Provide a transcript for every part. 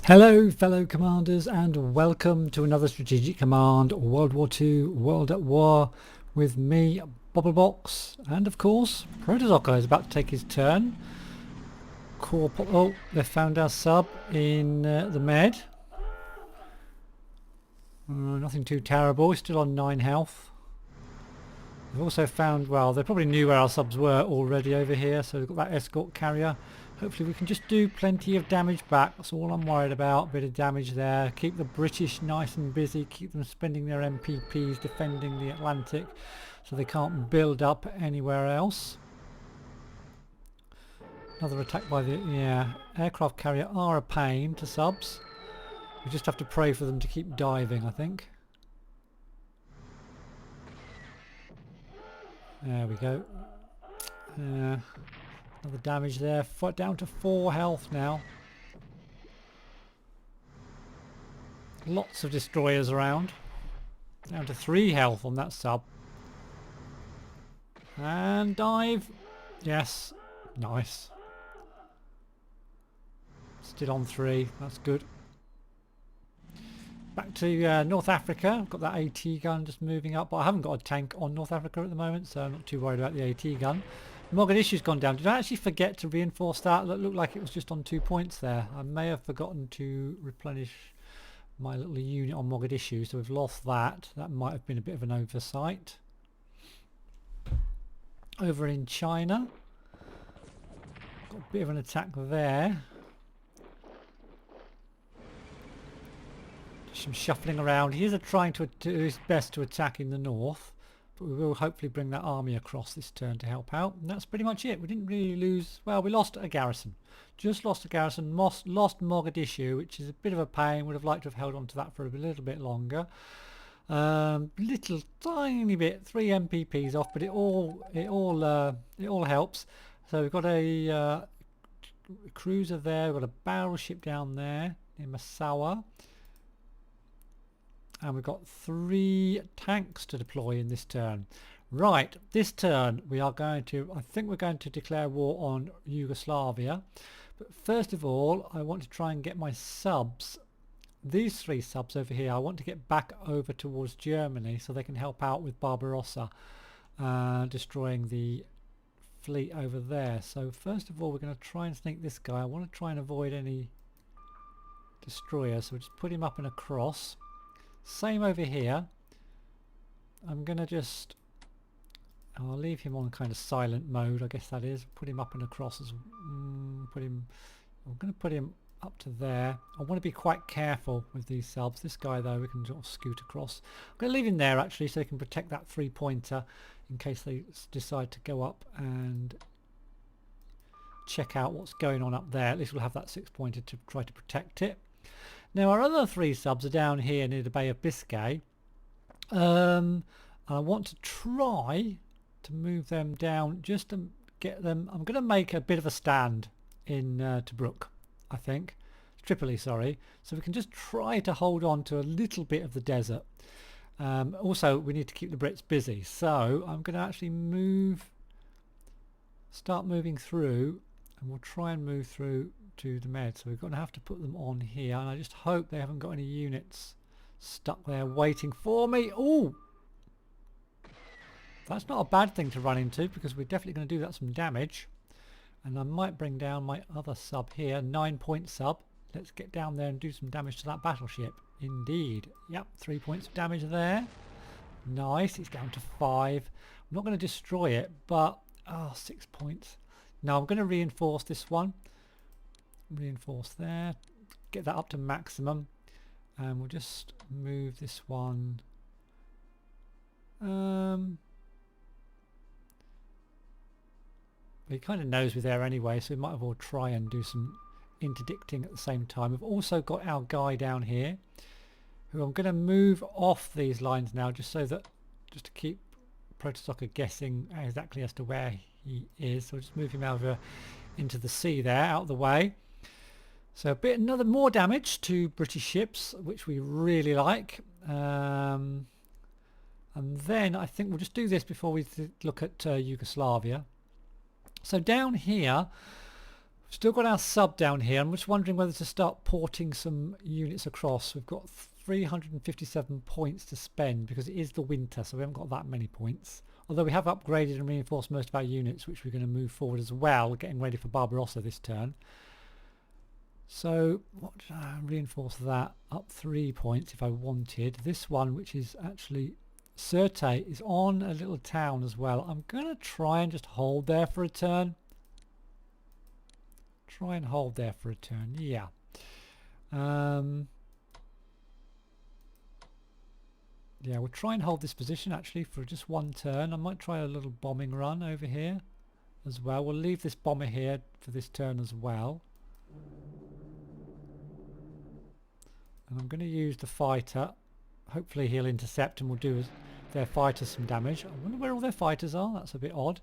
Hello fellow commanders and welcome to another Strategic Command World War II World at War with me, Bubblebox, and of course Protozocker is about to take his turn. Oh, they found our sub in the med. Nothing too terrible, he's still on 9 health. They've also found, well, they probably knew where our subs were already over here, so they've got that escort carrier. Hopefully we can just do plenty of damage back, that's all I'm worried about. Bit of damage there, keep the British nice and busy, keep them spending their MPPs defending the Atlantic so they can't build up anywhere else. Another attack by the aircraft carrier are a pain to subs. We just have to pray for them to keep diving, I think. There we go. Another damage there. Down to 4 health now. Lots of destroyers around. Down to 3 health on that sub. And dive. Yes. Nice. Still on 3. That's good. Back to North Africa. I've got that AT gun just moving up, but I haven't got a tank on North Africa at the moment, so I'm not too worried about the AT gun. Mogadishu's gone down. Did I actually forget to reinforce that? That looked like it was just on 2 points there. I may have forgotten to replenish my little unit on Mogadishu, so we've lost that. That might have been a bit of an oversight. Over in China, got a bit of an attack there. Some shuffling around. He is trying to do his best to attack in the north, but we will hopefully bring that army across this turn to help out, and that's pretty much it. We didn't really lose, well, we lost a garrison, just lost a garrison, lost Mogadishu, which is a bit of a pain. Would have liked to have held on to that for a little bit longer. Little tiny bit, 3 MPPs off, but it all helps. So we've got a cruiser there, we've got a battleship down there in Massawa. And we've got 3 tanks to deploy in this turn. Right, this turn we are going to, I think we're going to declare war on Yugoslavia. But first of all, I want to try and get my subs, these 3 subs over here, I want to get back over towards Germany so they can help out with Barbarossa, destroying the fleet over there. So first of all, we're going to try and sneak this guy. I want to try and avoid any destroyers, so we'll just put him up and across. Same over here. I'm gonna just, I'll leave him on kind of silent mode, I guess that is. Put him up and across as I'm gonna put him up to there. I want to be quite careful with these subs. This guy though, we can sort of scoot across. I'm gonna leave him there actually so they can protect that 3-pointer in case they decide to go up and check out what's going on up there. At least we'll have that 6-pointer to try to protect it. Now our other 3 subs are down here near the Bay of Biscay. And I want to try to move them down just to get them. I'm going to make a bit of a stand in Tobruk, I think. Tripoli, sorry. So we can just try to hold on to a little bit of the desert. Also, we need to keep the Brits busy. So I'm going to actually start moving through, and we'll try and move through to the med. So we're going to have to put them on here, and I just hope they haven't got any units stuck there waiting for me. Oh, that's not a bad thing to run into, because we're definitely going to do that some damage. And I might bring down my other sub here, 9-point sub. Let's get down there and do some damage to that battleship. Indeed. Yep, 3 points of damage there. Nice, it's down to 5. I'm not going to destroy it, but 6 points. Now I'm going to reinforce this one. Reinforce there, get that up to maximum, and we'll just move this one. He kind of knows we're there anyway, so we might as well try and do some interdicting at the same time. We've also got our guy down here, who I'm going to move off these lines now, just to keep Protozocker guessing exactly as to where he is. So we'll just move him over into the sea there, out of the way. So another more damage to British ships, which we really like. And then I think we'll just do this before we look at Yugoslavia. So down here, Still got our sub down here. I'm just wondering whether to start porting some units across. We've got 357 points to spend because it is the winter, so we haven't got that many points. Although we have upgraded and reinforced most of our units, which we're going to move forward as well, getting ready for Barbarossa this turn. So what reinforce that up 3 points if I wanted. This one, which is actually Sirte, is on a little town as well. I'm going to try and just hold there for a turn. Try and hold there for a turn, yeah. Yeah, we'll try and hold this position actually for just one turn. I might try a little bombing run over here as well. We'll leave this bomber here for this turn as well. And I'm going to use the fighter. Hopefully he'll intercept and we'll do their fighters some damage. I wonder where all their fighters are. That's a bit odd.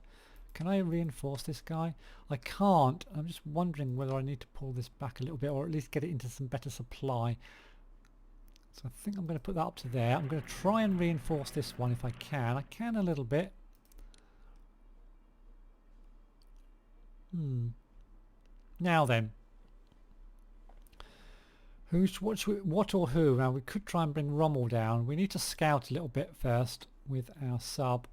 Can I reinforce this guy? I can't. I'm just wondering whether I need to pull this back a little bit or at least get it into some better supply. So I think I'm going to put that up to there. I'm going to try and reinforce this one if I can. I can a little bit. Now then. What or who? Now we could try and bring Rommel down. We need to scout a little bit first with our sub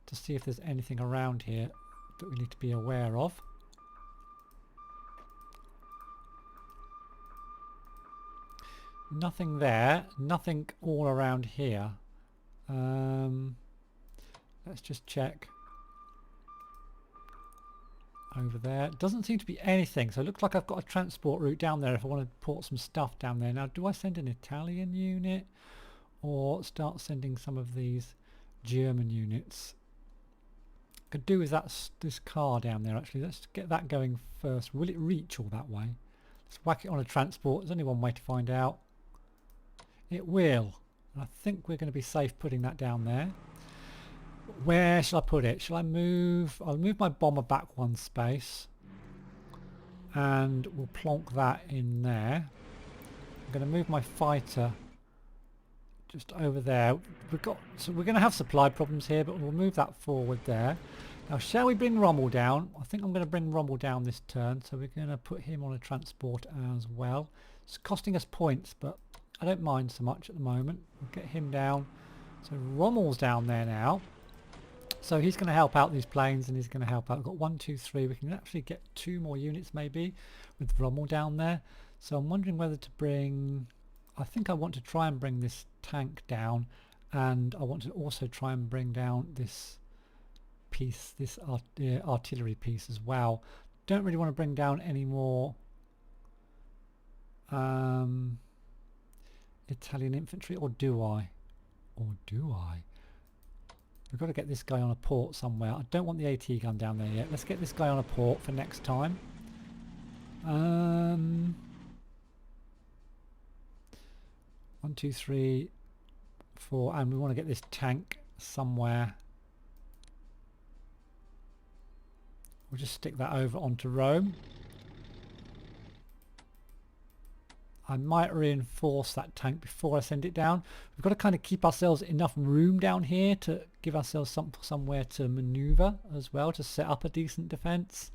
to see if there's anything around here that we need to be aware of. Nothing there, nothing all around here. Let's just check over there. Doesn't seem to be anything, so it looks like I've got a transport route down there if I want to port some stuff down there. Now, do I send an Italian unit or start sending some of these German units? Could do with this car down there actually. Let's get that going first. Will it reach all that way? Let's whack it on a transport. There's only one way to find out. It will. And I think we're going to be safe putting that down there. Where shall I put it? Shall I move? I'll move my bomber back one space. And we'll plonk that in there. I'm going to move my fighter just over there. So we're going to have supply problems here, but we'll move that forward there. Now, shall we bring Rommel down? I think I'm going to bring Rommel down this turn, so we're going to put him on a transport as well. It's costing us points, but I don't mind so much at the moment. We'll get him down. So Rommel's down there now. So he's going to help out these planes, and he's going to help out. We've got 1, 2, 3. We can actually get 2 more units maybe with Rommel down there. So I'm wondering whether to bring... I think I want to try and bring this tank down, and I want to also try and bring down this piece, this artillery piece as well. Don't really want to bring down any more Italian infantry, or do I? Or do I? We've got to get this guy on a port somewhere. I don't want the AT gun down there yet. Let's get this guy on a port for next time. 1, 2, 3, 4, and we want to get this tank somewhere. We'll just stick that over onto Rome. I might reinforce that tank before I send it down. We've got to kind of keep ourselves enough room down here to give ourselves somewhere to maneuver as well, to set up a decent defence.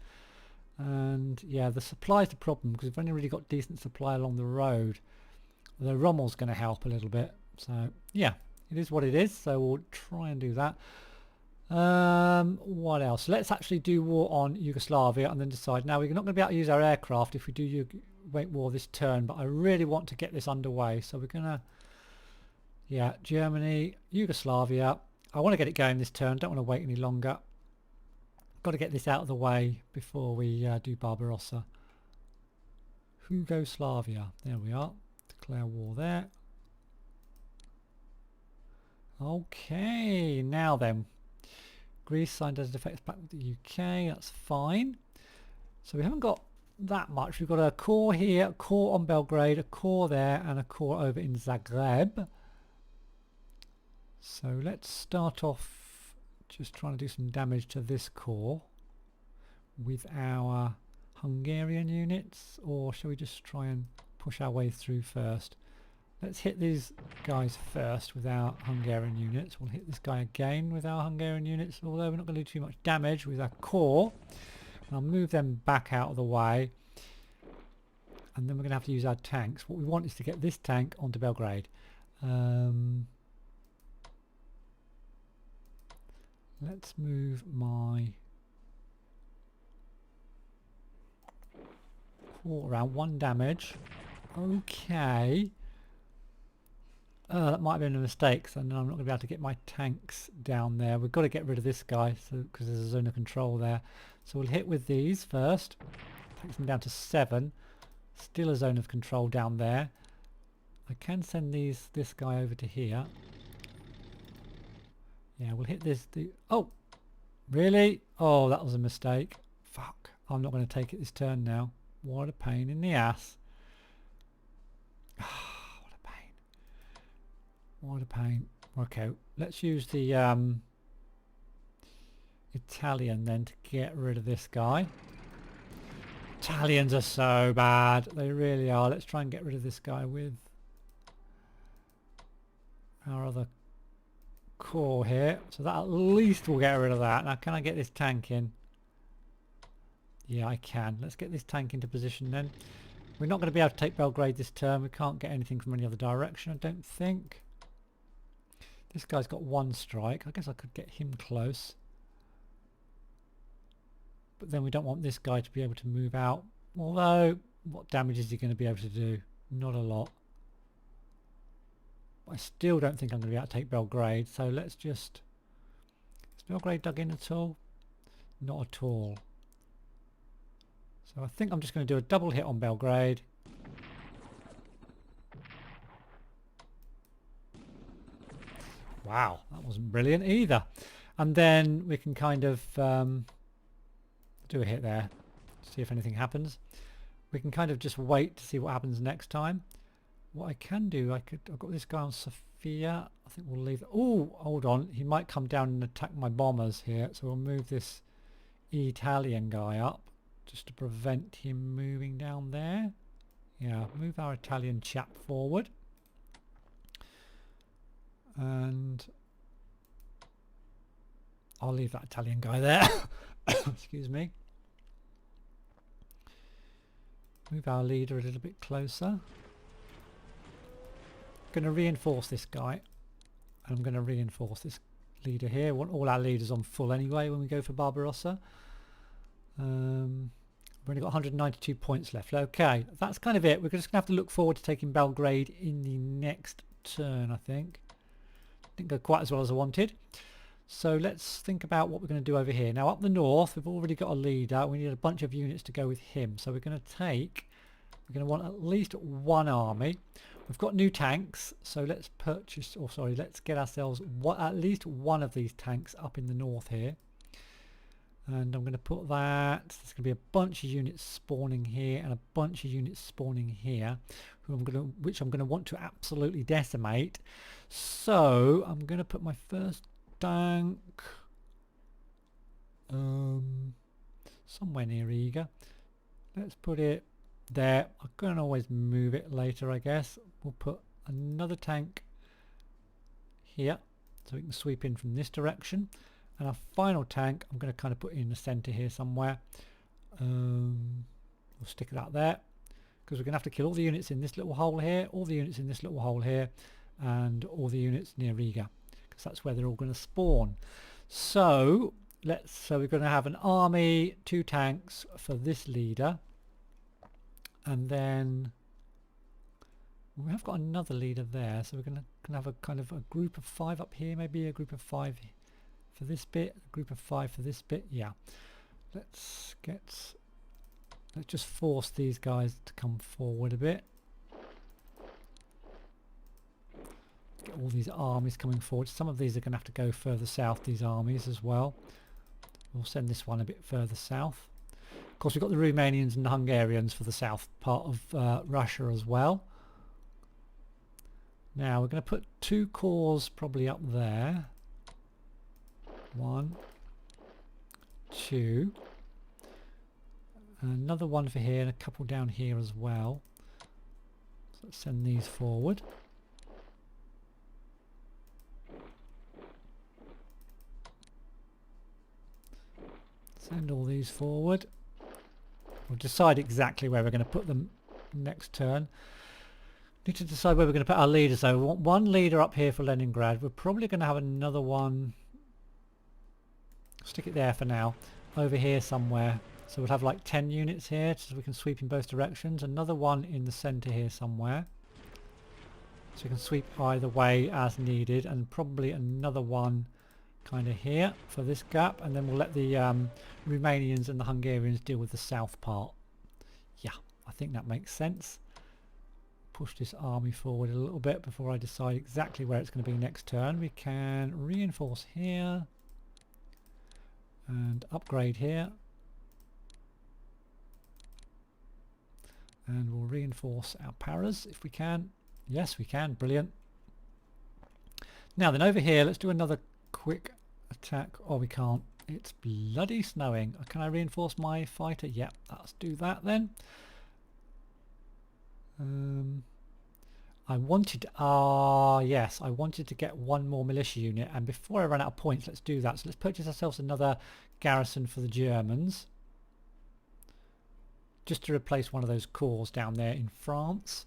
And yeah, the supply is the problem because we've only really got decent supply along the road. The Rommel's going to help a little bit. So yeah, it is what it is. So we'll try and do that. What else? Let's actually do war on Yugoslavia and then decide. Now, we're not going to be able to use our aircraft if we do wait war this turn, but I really want to get this underway. So we're going to, yeah, Germany, Yugoslavia. I want to get it going this turn. Don't want to wait any longer. Got to get this out of the way before we do Barbarossa. Yugoslavia. There we are. Declare war there. Okay, now then. Greece signed as a defects pact with the UK. That's fine. So we haven't got that much. We've got a core here, a core on Belgrade, a core there, and a core over in Zagreb. So let's start off just trying to do some damage to this core with our Hungarian units, or shall we just try and push our way through first? Let's hit these guys first with our Hungarian units. We'll hit this guy again with our Hungarian units, although we're not going to do too much damage with our core. I'll move them back out of the way, and then we're going to have to use our tanks. What we want is to get this tank onto Belgrade. Let's move my around 1 damage. Okay. That might have been a mistake, so then I'm not going to be able to get my tanks down there. We've got to get rid of this guy because there's a zone of control there. So we'll hit with these first. Takes them down to 7. Still a zone of control down there. I can send this guy over to here. Yeah, we'll hit this. Oh, really? Oh, that was a mistake. Fuck. I'm not going to take it this turn now. What a pain in the ass. What a pain. What a pain. Okay, let's use the Italian then to get rid of this guy. Italians are so bad. They really are. Let's try and get rid of this guy with our other core here. So that at least will get rid of that. Now can I get this tank in? Yeah, I can. Let's get this tank into position then. We're not going to be able to take Belgrade this turn. We can't get anything from any other direction, I don't think. This guy's got 1 strike. I guess I could get him close. But then we don't want this guy to be able to move out. Although, what damage is he going to be able to do? Not a lot. I still don't think I'm going to be able to take Belgrade. So let's just... Is Belgrade dug in at all? Not at all. So I think I'm just going to do a double hit on Belgrade. Wow, that wasn't brilliant either. And then we can kind of do a hit there, see if anything happens. We can kind of just wait to see what happens next time. What I can do, I've got this guy on Sophia. I think we'll leave. Oh, hold on, he might come down and attack my bombers here. So we'll move this Italian guy up just to prevent him moving down there. Yeah, move our Italian chap forward. And I'll leave that Italian guy there. Excuse me. Move our leader a little bit closer. Going to reinforce this guy. And I'm going to reinforce this leader here. I want all our leaders on full anyway when we go for Barbarossa. We've only got 192 points left. Okay, that's kind of it. We're just going to have to look forward to taking Belgrade in the next turn, I think. Didn't go quite as well as I wanted. So let's think about what we're going to do over here. Now up the north, we've already got a leader. We need a bunch of units to go with him. So we're going to want at least 1 army. We've got new tanks, so let's purchase, or sorry, let's get ourselves at least 1 of these tanks up in the north here. And I'm going to put that, there's going to be a bunch of units spawning here and a bunch of units spawning here, which I'm going to want to absolutely decimate. So I'm going to put my first tank somewhere near Riga. Let's put it there. I can always move it later, I guess. We'll put another tank here so we can sweep in from this direction. And our final tank, I'm going to kind of put in the center here somewhere. We'll stick it out there because we're going to have to kill all the units in this little hole here, all the units in this little hole here, and all the units near Riga, because that's where they're all going to spawn. So we're going to have an army, 2 tanks for this leader, and then we have got another leader there. So we're going to have a kind of a group of 5 up here, maybe a group of 5 for this bit, a group of 5 for this bit. Yeah, let's just force these guys to come forward a bit. Get all these armies coming forward. Some of these are going to have to go further south, these armies as well. We'll send this one a bit further south. Of course, we've got the Romanians and the Hungarians for the south part of Russia as well. Now we're going to put 2 corps probably up there. 1, 2, and another one for here and a couple down here as well. So let's send these forward. Send all these forward. we'll decide exactly where we're going to put them next turn. Need to decide where we're going to put our leaders though. We want one leader up here for Leningrad. We're probably going to have another one, stick it there for now, over here somewhere. So we'll have like 10 units here so we can sweep in both directions. Another one in the centre here somewhere. So we can sweep either way as needed, and probably another one kind of here for this gap, and then we'll let the Romanians and the Hungarians deal with the south part. Yeah, I think that makes sense. Push this army forward a little bit before I decide exactly where it's going to be next turn. We can reinforce here and upgrade here, and we'll reinforce our paras if we can. Yes, we can. Brilliant. Now then, over here, let's do another quick attack. Oh, we can't. It's bloody snowing. Can I reinforce my fighter? Yeah, let's do that then. I wanted, yes, I wanted to get one more militia unit, and before I run out of points, let's do that. So let's purchase ourselves another garrison for the Germans, just to replace one of those corps down there in France.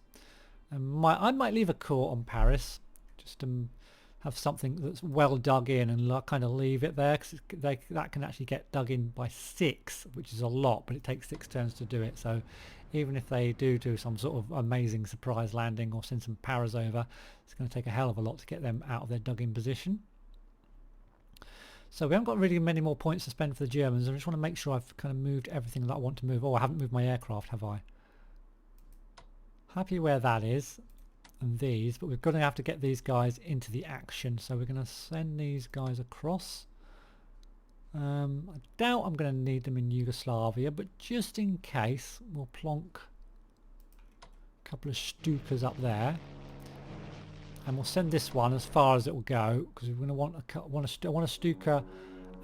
And I might leave a corps on Paris, just to have something that's well dug in, and kind of leave it there, because that can actually get dug in by 6, which is a lot, but it takes 6 turns to do it. So even if they do some sort of amazing surprise landing or send some paras over, it's going to take a hell of a lot to get them out of their dug in position. So we haven't got really many more points to spend for the Germans. I just want to make sure I've kind of moved everything that I want to move. Oh, I haven't moved my aircraft, have I? Happy where that is, and these, but we're going to have to get these guys into the action, so we're going to send these guys across. I doubt I'm going to need them in Yugoslavia, but just in case, we'll plonk a couple of Stukas up there, and we'll send this one as far as it will go, because we're going to want a Stuka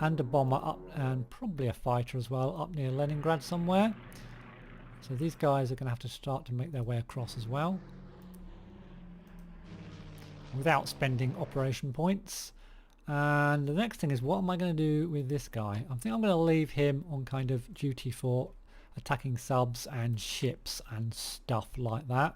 and a bomber up, and probably a fighter as well, up near Leningrad somewhere. So these guys are going to have to start to make their way across as well, without spending operation points. And the next thing is, what am I going to do with this guy? I think I'm going to leave him on kind of duty for attacking subs and ships and stuff like that,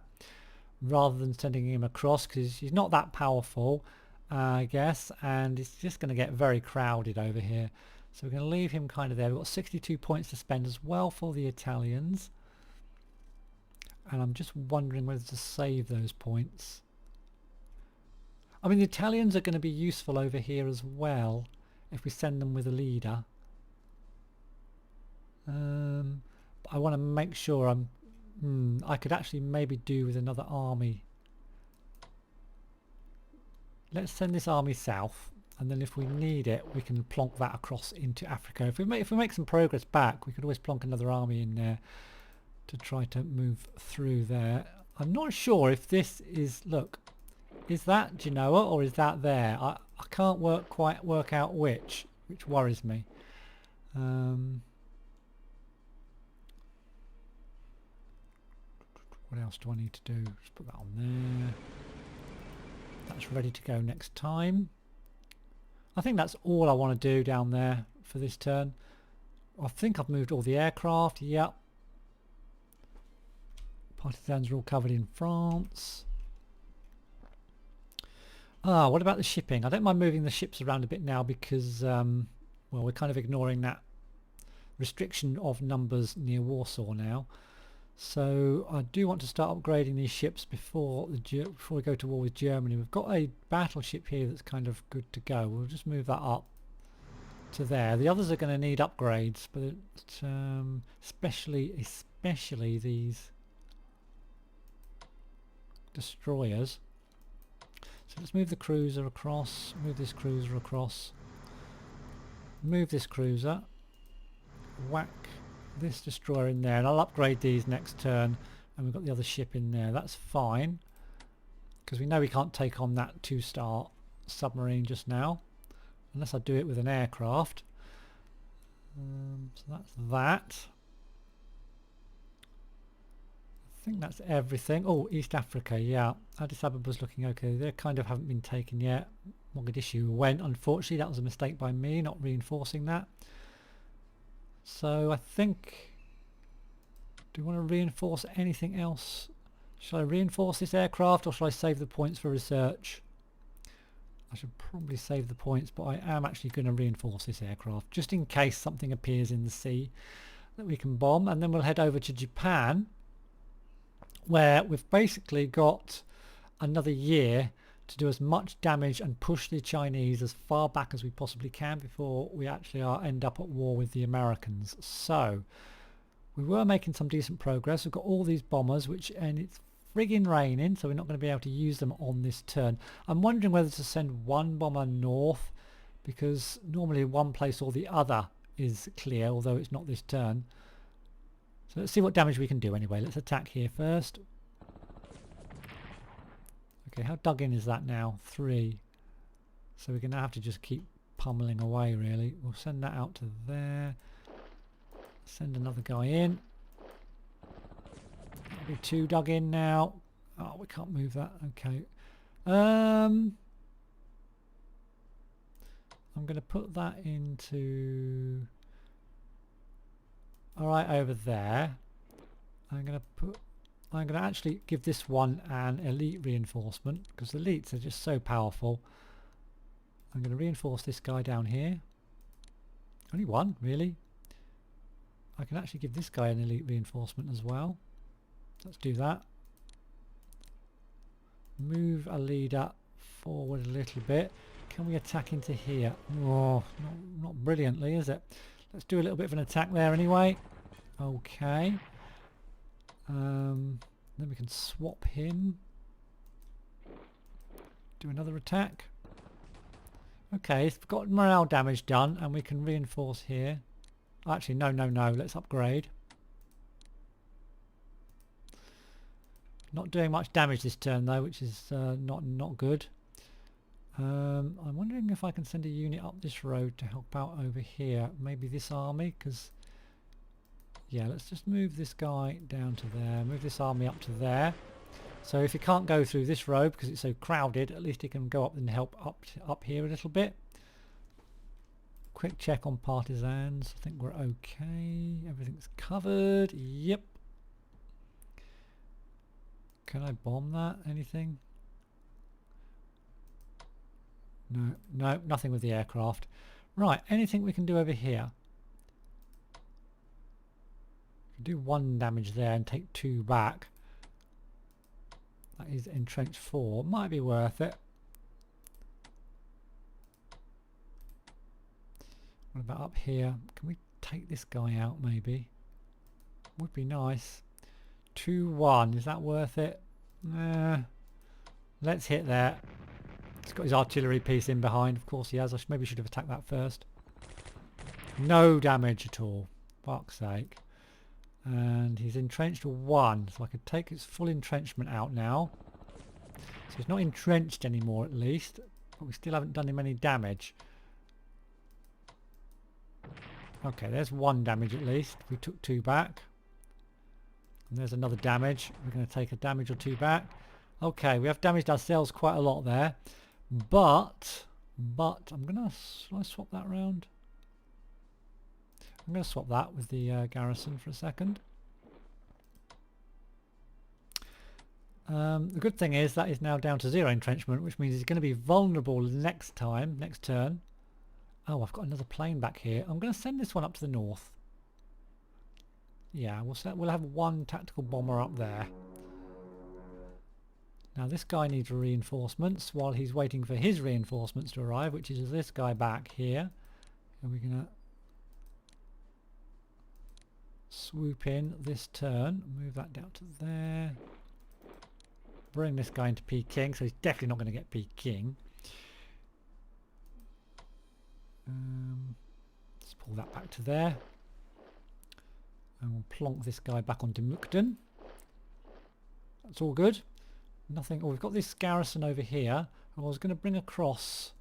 rather than sending him across, because he's not that powerful, I guess, and it's just going to get very crowded over here. So we're going to leave him kind of there. We've got 62 points to spend as well for the Italians, and I'm just wondering whether to save those points. I mean, the Italians are going to be useful over here as well if we send them with a leader. But I want to make sure I could actually maybe do with another army. Let's send this army south, and then if we need it, we can plonk that across into Africa. If we make some progress back, we could always plonk another army in there to try to move through there. I'm not sure if this is, look, is that Genoa or is that there? I can't quite work out which worries me. What else do I need to do? Just put that on there. That's ready to go next time. I think that's all I want to do down there for this turn. I think I've moved all the aircraft. Yep. Partisans are all covered in France. What about the shipping? I don't mind moving the ships around a bit now because, well, we're kind of ignoring that restriction of numbers near Warsaw now. So I do want to start upgrading these ships before we go to war with Germany. We've got a battleship here that's kind of good to go. We'll just move that up to there. The others are going to need upgrades, but especially these destroyers. So let's move the cruiser across, move this cruiser across, move this cruiser, whack this destroyer in there, and I'll upgrade these next turn, and we've got the other ship in there. That's fine, because we know we can't take on that 2-star submarine just now, unless I do it with an aircraft. So that's that. I think that's everything. Oh, East Africa, yeah. Addis Abeba's looking okay. They kind of haven't been taken yet. Mogadishu went, unfortunately. That was a mistake by me, not reinforcing that. So I think Do we want to reinforce anything else? Shall I reinforce this aircraft or shall I save the points for research? I should probably save the points, but I am actually going to reinforce this aircraft just in case something appears in the sea that we can bomb. And then we'll head over to Japan, where we've basically got another year to do as much damage and push the Chinese as far back as we possibly can before we actually end up at war with the Americans. So we were making some decent progress. We've got all these bombers, and it's friggin' raining, so we're not going to be able to use them on this turn. I'm wondering whether to send one bomber north, because normally one place or the other is clear, although it's not this turn. So let's see what damage we can do anyway. Let's attack here first. Okay, how dug in is that now? 3. So we're going to have to just keep pummeling away, really. We'll send that out to there. Send another guy in. That'll be 2 dug in now. Oh, we can't move that. Okay. I'm going to put that into... Alright, over there. I'm going to actually give this one an elite reinforcement, because elites are just so powerful. I'm going to reinforce this guy down here. Only one, really. I can actually give this guy an elite reinforcement as well. Let's do that. Move a leader forward a little bit. Can we attack into here? Oh, not brilliantly, is it? Let's do a little bit of an attack there anyway. Okay. Then we can swap him. Do another attack. Okay, so we've got morale damage done, and we can reinforce here. Actually, no. Let's upgrade. Not doing much damage this turn though, which is not good. I'm wondering if I can send a unit up this road to help out over here. Maybe this army, because yeah, let's just move this guy down to there. Move this army up to there. So if he can't go through this road because it's so crowded, at least he can go up and help up here a little bit. Quick check on partisans. I think we're okay. Everything's covered. Yep. Can I bomb that? Anything? No, nothing with the aircraft. Right, anything we can do over here? Do 1 damage there and take 2 back. That is entrenched 4. Might be worth it. What about up here? Can we take this guy out maybe? Would be nice. 2-1. Is that worth it? Let's hit there. He's got his artillery piece in behind. Of course he has. Maybe should have attacked that first. No damage at all. Fuck's sake. And he's entrenched 1. So I could take his full entrenchment out now. So he's not entrenched anymore at least. But we still haven't done him any damage. Okay, there's 1 damage at least. We took 2 back. And there's another damage. We're going to take a damage or 2 back. Okay, we have damaged ourselves quite a lot there. But I'm going to... Shall I swap that round? I'm going to swap that with the garrison for a second. The good thing is that is now down to 0 entrenchment, which means he's going to be vulnerable next turn. Oh, I've got another plane back here. I'm going to send this one up to the north. Yeah, we'll have 1 tactical bomber up there. Now this guy needs reinforcements while he's waiting for his reinforcements to arrive, which is this guy back here. And we're going to swoop in this turn. Move that down to there. Bring this guy into Peking, so he's definitely not going to get Peking. Let's pull that back to there. And we'll plonk this guy back onto Mukden. That's all good. Nothing. Oh, we've got this garrison over here. I was going to bring across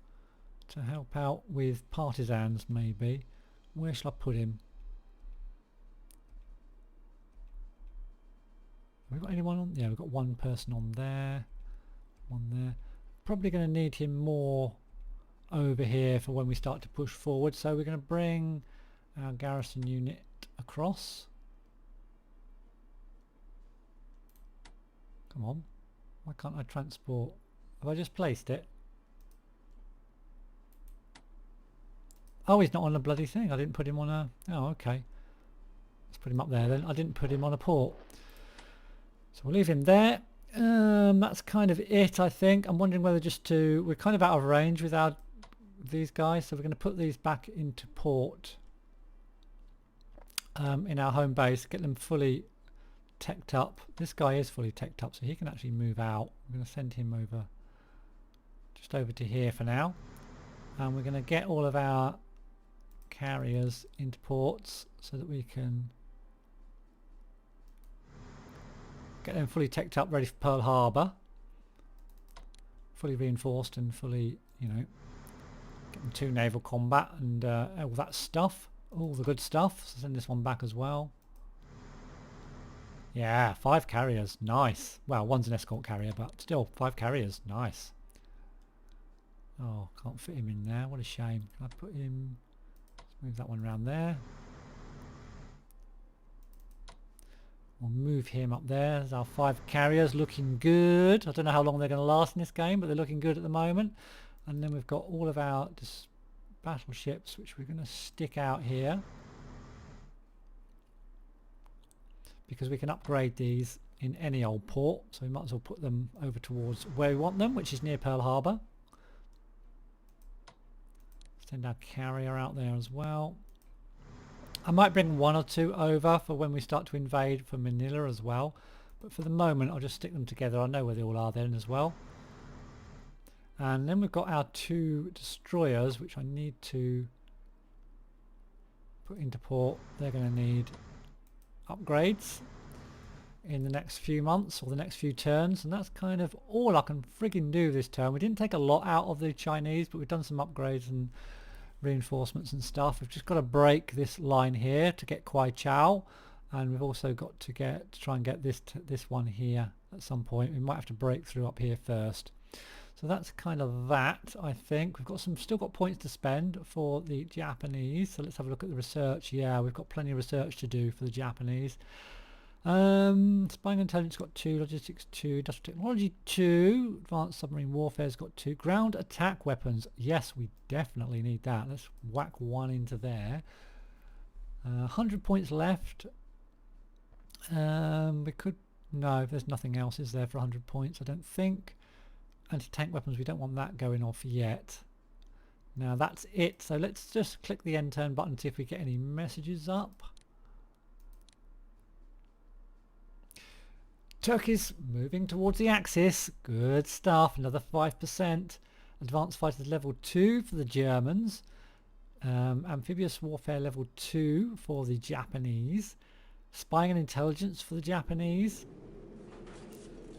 to help out with partisans maybe. Where shall I put him? Have we got anyone on? Yeah, we've got 1 person on there. 1 there. Probably going to need him more over here for when we start to push forward. So we're going to bring our garrison unit across. Come on. Why can't I transport? Have I just placed it? Oh, he's not on a bloody thing. I didn't put him on a... Oh, okay. Let's put him up there then. I didn't put him on a port. So we'll leave him there. That's kind of it, I think. I'm wondering whether just to... We're kind of out of range without these guys, so we're going to put these back into port in our home base, get them fully teched up. This guy is fully teched up, so he can actually move out. I'm going to send him over, just over to here for now. And we're going to get all of our carriers into ports so that we can get them fully teched up, ready for Pearl Harbor, fully reinforced and fully, you know, get them to naval combat and all that stuff, all the good stuff. So send this one back as well. Yeah, 5 carriers, nice. Well, one's an escort carrier, but still 5 carriers, nice. Oh, can't fit him in there, what a shame. Can I put him, let's move that one around there. We'll move him up there. There's our 5 carriers, looking good. I don't know how long they're going to last in this game, but they're looking good at the moment. And then we've got all of our battleships, which we're going to stick out here, because we can upgrade these in any old port, so we might as well put them over towards where we want them, which is near Pearl Harbor. Send our carrier out there as well. I might bring 1 or 2 over for when we start to invade for Manila as well, but for the moment I'll just stick them together. I know where they all are then as well. And then we've got our 2 destroyers, which I need to put into port. They're going to need upgrades in the next few months or the next few turns, and that's kind of all I can friggin' do this turn. We didn't take a lot out of the Chinese, but we've done some upgrades and reinforcements and stuff. We've just got to break this line here to get Kwai Chao, and we've also got to try and get this one here at some point. We might have to break through up here first. So that's kind of that, I think. We've got still got points to spend for the Japanese. So let's have a look at the research. Yeah, we've got plenty of research to do for the Japanese. Spying and intelligence got 2, logistics 2, industrial technology 2, advanced submarine warfare's got 2, ground attack weapons. Yes, we definitely need that. Let's whack 1 into there. 100 points left. We could... No, there's nothing else, is there, for 100 points? I don't think. Anti-tank weapons, we don't want that going off yet. Now that's it. So let's just click the end turn button, see if we get any messages up. Turkey's moving towards the Axis. Good stuff. Another 5%. Advanced fighters level 2 for the Germans. Amphibious warfare level 2 for the Japanese. Spying and intelligence for the Japanese.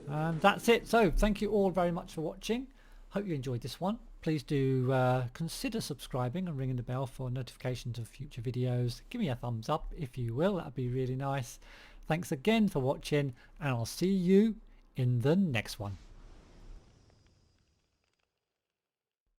And that's it. So thank you all very much for watching. Hope you enjoyed this one. Please do consider subscribing and ringing the bell for notifications of future videos. Give me a thumbs up if you will. That'd be really nice. Thanks again for watching, and I'll see you in the next one.